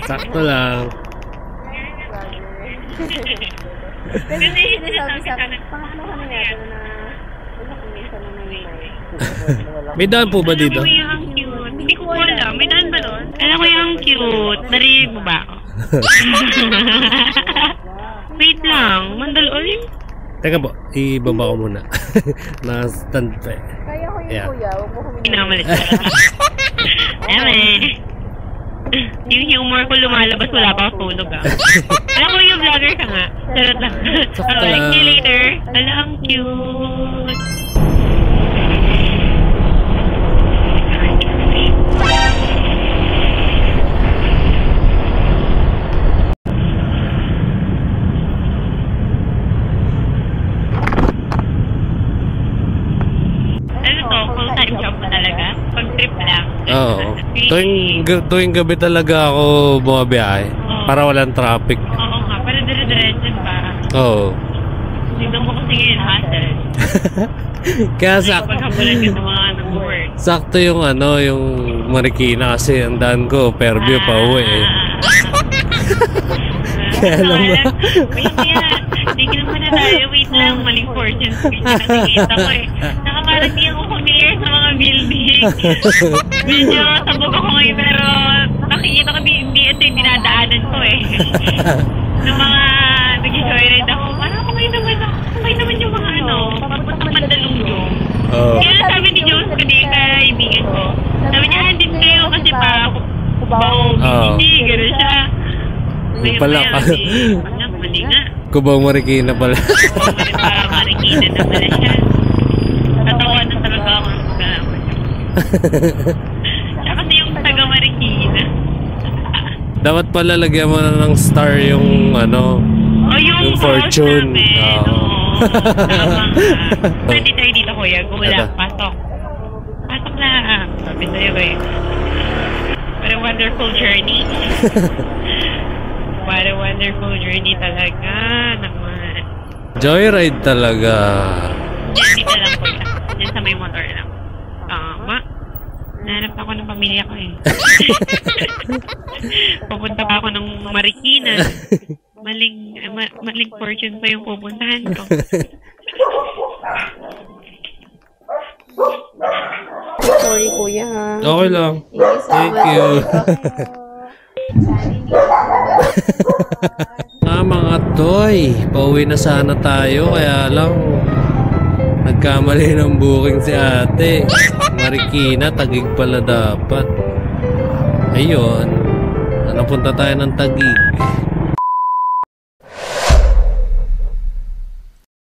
Sakto lang. Kasi sinasabi, pangatlo kami natin na minsan na may May daan po ba dito? Alam ko yung ang cute. Hindi ko alam. May daan ba doon? Alam ko yung ang cute. Narinig mo ba ako? Wait lang. Mandal ulit. Teka po, ibaba ko muna. Na-stand pa eh. Kaya ko yung kuya, huwag mo kami Pinamalit ko. Yung humor ko lumalabas, wala pa ako tulog ah. Alam ko yung vlogger ka nga. Sarot lang. Like me later. Alam, ang cute. Oo. Tuwing gabi talaga ako bumabiyahe. Para walang traffic. Oo nga, para dire-diretso ba? Oo. Dito mo kasi ngayon hassle. Kaya sakto. Pagkabulan ka sa mga nag-work. Sakto yung ano, yung Marikina kasi ang daan ko, Fairview pa uwi eh. Kaya alam mo. Wait yan. Tigil mo na tayo. Wait lang. Maling fortune speech na nakikita ko eh. Saka parang di ako familiar sa mga building. Medyo sabog ako ngayon pero nakikita ko hindi ito yung dinadaanan ko eh. Ng mga nag-joyride ako. Parang kumay naman yung mga ano, papuntang Mandaluyong. Kaya sabi ni Jones ko dito, kaibigan ko. Sabi niya, din kayo kasi pa Cubao, hindi, gano'n siya. Pala ka. Mali nga. Cubao Marikina pala. Parang Marikina na pala siya. Natawa na talaga ako ng pagkalaman. Siya kasi yung taga Marikina. Dapat pala lagyan mo na ng star yung ano, yung fortune. Oo. Pwede tayo dito kuya. Gula, pasok. Pasok na. Sabi sa'yo ba eh. What a wonderful journey. What a wonderful journey talaga naman. Joyride talaga. Diyan dito lang po siya. Diyan sa may motor lang. Tama. Nahanap ako ng pamilya ko eh. Pupunta pa ako ng Marikina. Maling fortune pa yung pupuntahan ko. Sorry kuya ha. Okay lang. Thank you. Mga toy, pauwi na sana tayo kaya lang nagkamali ng booking si ate. Marikina, Taguig pala dapat. Ayun, napunta tayo ng Taguig.